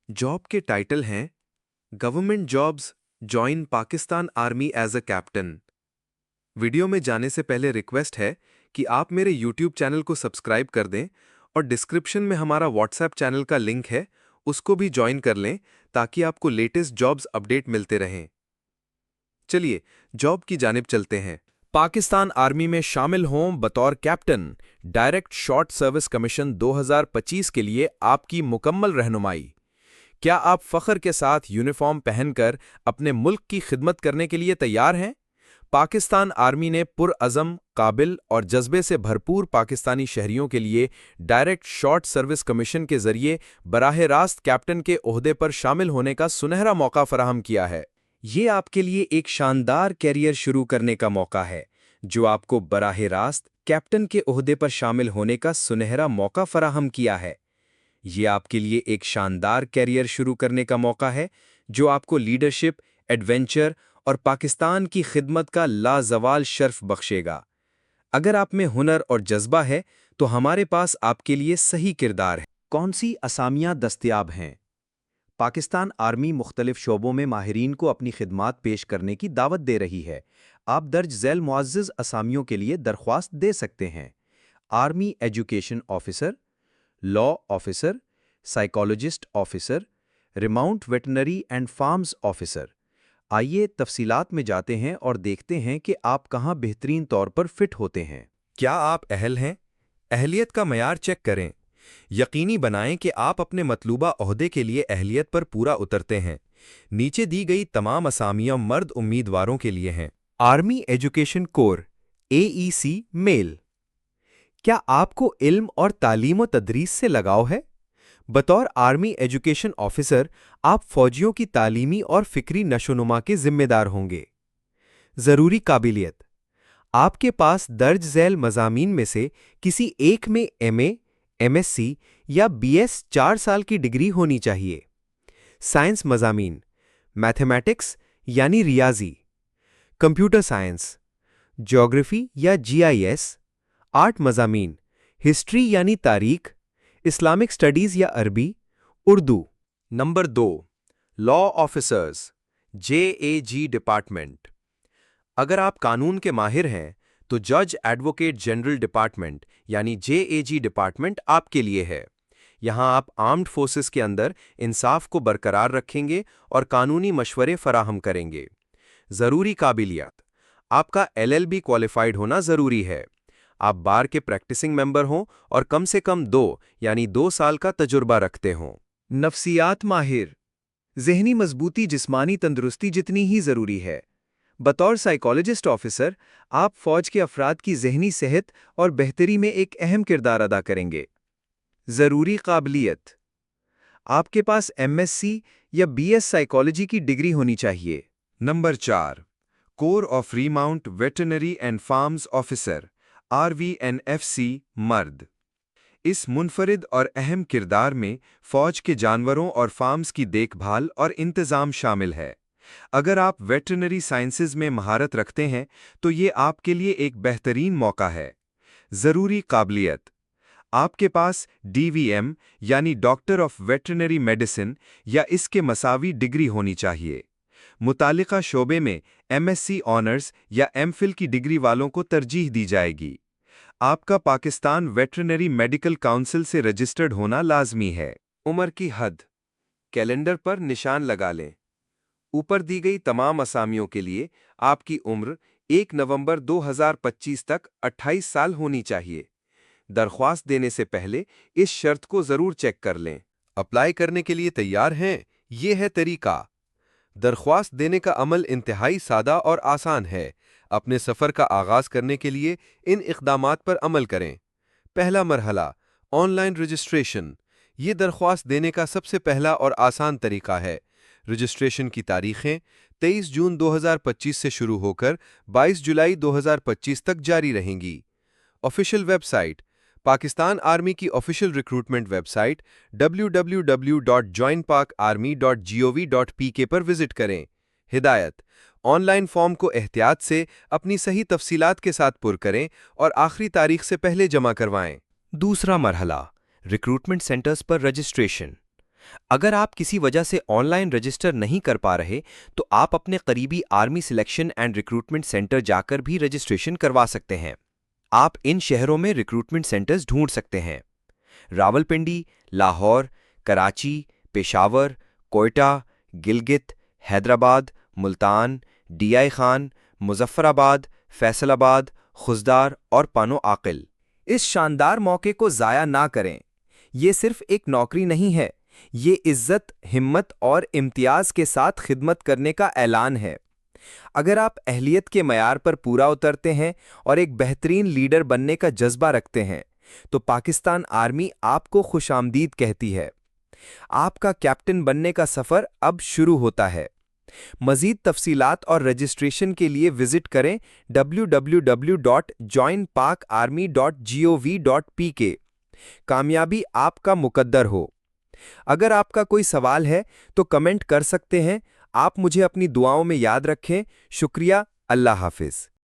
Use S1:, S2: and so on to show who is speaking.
S1: Job के title हैं government jobs join Pakistan army as a captain. Video में जाने से पहले रिक्वेस्ट है कि आप मेरे यूट्यूब चैनल को सब्सक्राइब कर दें और डिस्क्रिप्शन में हमारा व्हाट्सएप चैनल का लिंक है, उसको भी ज्वाइन कर लें ताकि आपको लेटेस्ट जॉब्स अपडेट मिलते रहें। चलिए जॉब की जानिब चलते हैं।
S2: पाकिस्तान आर्मी में शामिल हों बतौर captain. Direct short service commission 2025 के लिए आपकी मुकम्मल रहनुमाई। क्या आप फख्र के साथ यूनिफॉर्म पहनकर अपने मुल्क की खिदमत करने के लिए तैयार हैं? पाकिस्तान आर्मी ने पुरअज़म, काबिल और जज्बे से भरपूर पाकिस्तानी शहरियों के लिए डायरेक्ट शॉर्ट सर्विस कमीशन के जरिए बराह रास्त कैप्टन के ओहदे पर शामिल होने का सुनहरा मौका फराहम किया है।
S3: ये आपके लिए एक शानदार कैरियर शुरू करने का मौका है, जो आपको बराह रास्त कैप्टन के ओहदे पर शामिल होने का सुनहरा मौका फराहम किया है। ये आपके लिए एक शानदार कैरियर शुरू करने का मौका है, जो आपको लीडरशिप, एडवेंचर और पाकिस्तान की खिदमत का लाजवाल शर्फ बख्शेगा। अगर आप में हुनर और जज्बा है, तो हमारे पास आपके लिए सही किरदार है। कौन सी असामियाँ दस्तयाब हैं? पाकिस्तान आर्मी मुख्तलिफ शोबों में माहिरीन को अपनी खिदमात पेश करने की दावत दे रही है। आप दर्ज झैल मुअज़्ज़ज़ असामियों के लिए दरख्वास्त दे सकते हैं। Army education officer, law officer, psychologist officer, remount veterinary and farms officer. आइए तफसीलात में जाते हैं और देखते हैं कि आप कहाँ बेहतरीन तौर पर फिट होते हैं।
S2: क्या आप अहल हैं? अहलियत का मयार चेक करें। यकीनी बनाएं कि आप अपने मतलूबा ओहदे के लिए अहलियत पर पूरा उतरते हैं। नीचे दी गई तमाम असामियां मर्द उम्मीदवारों के लिए हैं। Army education corps AEC male. क्या आपको इल्म और तालीम व तदरीस से लगाव है? बतौर आर्मी एजुकेशन ऑफिसर आप फौजियों की तालीमी और फिक्री नशोनुमा के जिम्मेदार होंगे। ज़रूरी काबिलियत: आपके पास दर्ज झैल मज़ामीन में से किसी एक में MA, MSc या BS 4 साल की डिग्री होनी चाहिए। साइंस मज़ामीन: मैथमेटिक्स यानी रियाजी, कंप्यूटर साइंस, ज्योग्राफी या GIS। आर्ट मज़ामीन: हिस्ट्री यानी तारीख, इस्लामिक स्टडीज़ या अरबी, Urdu. Number 2, law officers JAG department. अगर आप कानून के माहिर हैं तो जज एडवोकेट जनरल डिपार्टमेंट यानी JAG डिपार्टमेंट आपके लिए है। यहाँ आप आर्म्ड फोर्सेस के अंदर इंसाफ को बरकरार रखेंगे और कानूनी मशवरे फराहम करेंगे। ज़रूरी काबिलियत: आपका LLB क्वालिफाइड होना ज़रूरी है। आप बार के प्रैक्टिसिंग मेंबर हों और कम से कम 2 साल का तजुर्बा रखते हों।
S3: नफ्सियात माहिर: ज़हनी मजबूती जिस्मानी तंदुरुस्ती जितनी ही ज़रूरी है। बतौर साइकोलॉजिस्ट ऑफिसर आप फौज के अफराद की ज़हनी सेहत और बेहतरी में एक अहम किरदार अदा करेंगे। ज़रूरी काबिलियत: आपके पास MSc या BS साइकोलॉजी की डिग्री होनी चाहिए।
S1: Number 4, core of remount veterinary and farms officer RVNFC मर्द। इस मुनफरिद और अहम किरदार में फौज के जानवरों और फार्म्स की देखभाल और इंतज़ाम शामिल है। अगर आप वेटरनरी साइंसेज में महारत रखते हैं तो ये आपके लिए एक बेहतरीन मौका है। ज़रूरी काबिलियत: आपके पास DVM यानी डॉक्टर ऑफ वेटरनरी मेडिसिन या इसके मसावी डिग्री होनी चाहिए। मुतालिका शोबे में MSc ऑनर्स या MPhil की डिग्री वालों को तरजीह दी जाएगी। आपका पाकिस्तान वेटरनरी मेडिकल काउंसिल से रजिस्टर्ड होना लाजमी है। उम्र की हद: कैलेंडर पर निशान लगा लें। ऊपर दी गई तमाम असामियों के लिए आपकी उम्र 1 नवंबर 2025 तक 28 साल होनी चाहिए। दरख्वास्त देने से पहले इस शर्त को ज़रूर चेक कर लें।
S2: अप्लाई करने के लिए तैयार हैं? ये है तरीका। दरख्वास्त देने का अमल इंतहाई सादा और आसान है। अपने सफ़र का आगाज़ करने के लिए इन इक़दामात पर अमल करें। पहला मरहला, ऑनलाइन रजिस्ट्रेशन। ये दरख्वास्त देने का सबसे पहला और आसान तरीका है। रजिस्ट्रेशन की तारीखें 23 जून 2025 से शुरू होकर 22 जुलाई 2025 तक जारी रहेंगी। ऑफिशियल वेबसाइट: पाकिस्तान आर्मी की ऑफिशियल रिक्रूटमेंट वेबसाइट www.joinpakarmy.gov.pk पर विजिट करें। हिदायत: ऑनलाइन फॉर्म को एहतियात से अपनी सही तफसीलात के साथ पुर करें और आखिरी तारीख से पहले जमा करवाएं। दूसरा मरहला, रिक्रूटमेंट सेंटर्स पर रजिस्ट्रेशन। اگر آپ کسی وجہ سے آن لائن رجسٹر نہیں کر پا رہے تو آپ اپنے قریبی army selection and recruitment centre جا کر بھی رجسٹریشن کروا سکتے ہیں۔ آپ ان شہروں میں ریکروٹمنٹ سینٹرز ڈھونڈ سکتے ہیں: راولپنڈی، لاہور، کراچی، پشاور، کوئٹہ، گلگت، حیدرآباد، ملتان، ڈی آئی خان، مظفر آباد، فیصل آباد، خزدار اور پانو عاقل۔
S3: اس شاندار موقع کو ضائع نہ کریں۔ یہ صرف ایک نوکری نہیں ہے، یہ عزت، ہمت اور امتیاز کے ساتھ خدمت کرنے کا اعلان ہے۔ اگر آپ اہلیت کے معیار پر پورا اترتے ہیں اور ایک بہترین لیڈر بننے کا جذبہ رکھتے ہیں تو پاکستان آرمی آپ کو خوش آمدید کہتی ہے۔ آپ کا کیپٹن بننے کا سفر اب شروع ہوتا ہے۔ مزید تفصیلات اور رجسٹریشن کے لیے وزٹ کریں www.joinpakarmy.gov.pk۔ کامیابی آپ کا مقدر ہو۔ اگر آپ کا کوئی سوال ہے تو کمنٹ کر سکتے ہیں۔ آپ مجھے اپنی دعاؤں میں یاد رکھیں۔ شکریہ۔ اللہ حافظ۔